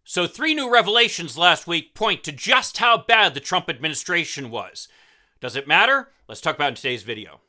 So 3 new revelations last week point to just how bad the Trump administration was. Does it matter? Let's talk about it in today's video.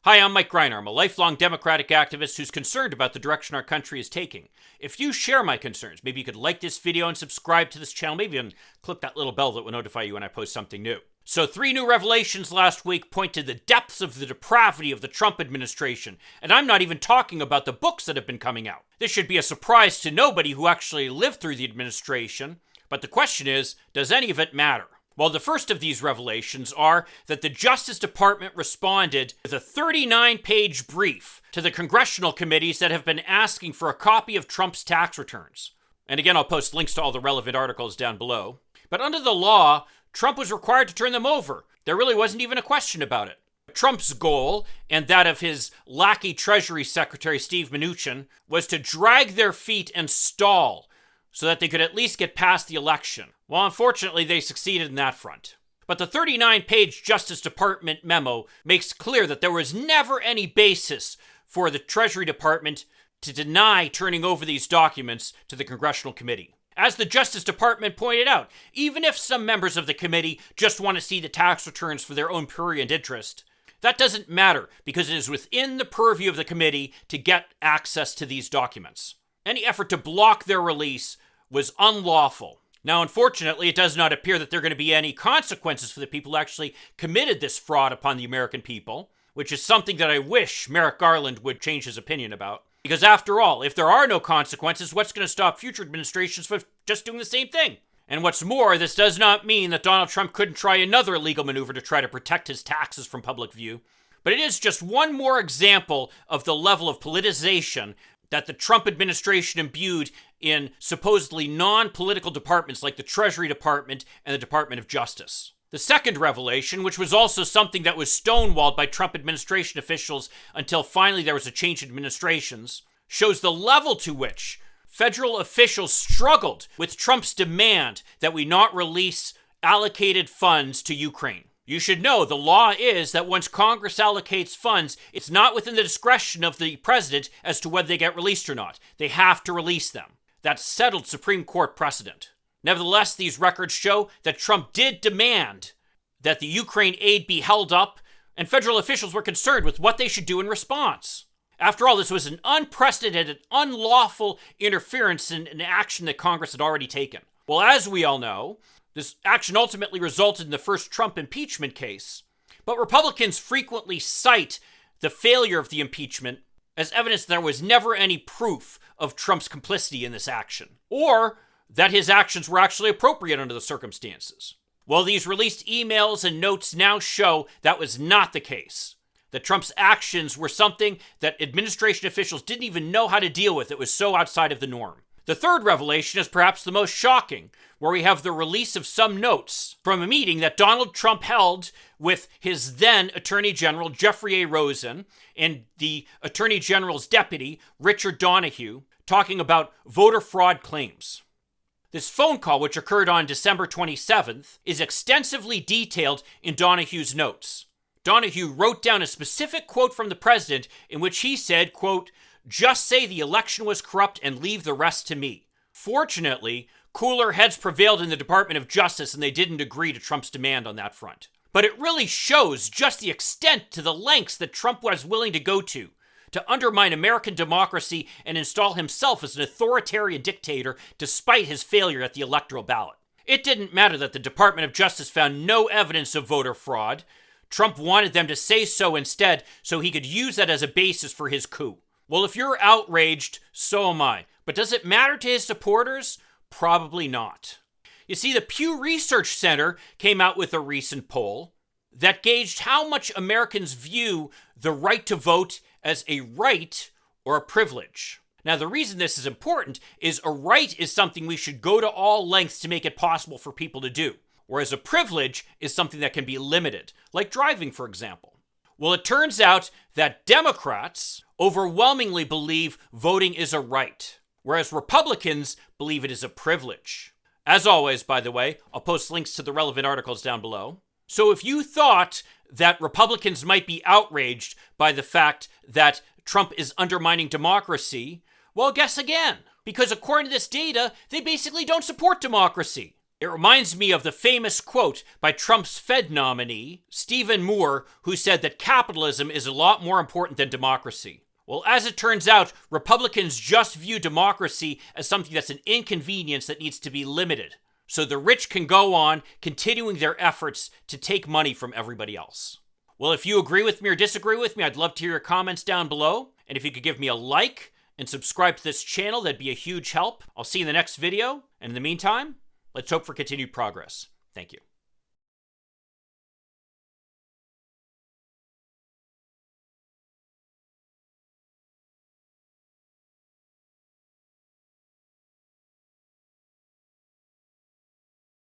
Hi, I'm Mike Greiner. I'm a lifelong Democratic activist who's concerned about the direction our country is taking. If you share my concerns, maybe you could like this video and subscribe to this channel, maybe even click that little bell that will notify you when I post something new. So 3 new revelations last week point to the depths of the depravity of the Trump administration, and I'm not even talking about the books that have been coming out. This should be a surprise to nobody who actually lived through the administration, but the question is, does any of it matter? Well, the first of these revelations are that the Justice Department responded with a 39-page brief to the congressional committees that have been asking for a copy of Trump's tax returns. And again, I'll post links to all the relevant articles down below. But under the law, Trump was required to turn them over. There really wasn't even a question about it. Trump's goal, and that of his lackey Treasury Secretary Steve Mnuchin, was to drag their feet and stall so that they could at least get past the election. Well, unfortunately, they succeeded in that front. But the 39-page Justice Department memo makes clear that there was never any basis for the Treasury Department to deny turning over these documents to the Congressional Committee. As the Justice Department pointed out, even if some members of the committee just want to see the tax returns for their own prurient interest, that doesn't matter because it is within the purview of the committee to get access to these documents. Any effort to block their release was unlawful. Now, unfortunately, it does not appear that there are going to be any consequences for the people who actually committed this fraud upon the American people, which is something that I wish Merrick Garland would change his opinion about. Because after all, if there are no consequences, what's going to stop future administrations from just doing the same thing? And what's more, this does not mean that Donald Trump couldn't try another legal maneuver to try to protect his taxes from public view. But it is just one more example of the level of politicization that the Trump administration imbued in supposedly non-political departments like the Treasury Department and the Department of Justice. The second revelation, which was also something that was stonewalled by Trump administration officials until finally there was a change in administrations, shows the level to which federal officials struggled with Trump's demand that we not release allocated funds to Ukraine. You should know the law is that once Congress allocates funds, it's not within the discretion of the president as to whether they get released or not. They have to release them. That's settled Supreme Court precedent. Nevertheless, these records show that Trump did demand that the Ukraine aid be held up, and federal officials were concerned with what they should do in response. After all, this was an unprecedented, unlawful interference in an action that Congress had already taken. Well, as we all know, this action ultimately resulted in the first Trump impeachment case, but Republicans frequently cite the failure of the impeachment as evidence that there was never any proof of Trump's complicity in this action, or that his actions were actually appropriate under the circumstances. Well, these released emails and notes now show that was not the case, that Trump's actions were something that administration officials didn't even know how to deal with. It was so outside of the norm. The third revelation is perhaps the most shocking, where we have the release of some notes from a meeting that Donald Trump held with his then Attorney General, Jeffrey A. Rosen, and the Attorney General's deputy, Richard Donoghue, talking about voter fraud claims. This phone call, which occurred on December 27th, is extensively detailed in Donoghue's notes. Donoghue wrote down a specific quote from the president in which he said, quote, "Just say the election was corrupt and leave the rest to me." Fortunately, cooler heads prevailed in the Department of Justice and they didn't agree to Trump's demand on that front. But it really shows just the extent to the lengths that Trump was willing to go to undermine American democracy and install himself as an authoritarian dictator despite his failure at the electoral ballot. It didn't matter that the Department of Justice found no evidence of voter fraud. Trump wanted them to say so instead so he could use that as a basis for his coup. Well, if you're outraged, so am I. But does it matter to his supporters? Probably not. You see, the Pew Research Center came out with a recent poll that gauged how much Americans view the right to vote as a right or a privilege. Now, the reason this is important is a right is something we should go to all lengths to make it possible for people to do, whereas a privilege is something that can be limited, like driving, for example. Well, it turns out that Democrats overwhelmingly believe voting is a right, whereas Republicans believe it is a privilege. As always, by the way, I'll post links to the relevant articles down below. So if you thought that Republicans might be outraged by the fact that Trump is undermining democracy, well, guess again. Because according to this data, they basically don't support democracy. It reminds me of the famous quote by Trump's Fed nominee, Stephen Moore, who said that capitalism is a lot more important than democracy. Well, as it turns out, Republicans just view democracy as something that's an inconvenience that needs to be limited, so the rich can go on continuing their efforts to take money from everybody else. Well, if you agree with me or disagree with me, I'd love to hear your comments down below. And if you could give me a like and subscribe to this channel, that'd be a huge help. I'll see you in the next video. And in the meantime, let's hope for continued progress. Thank you.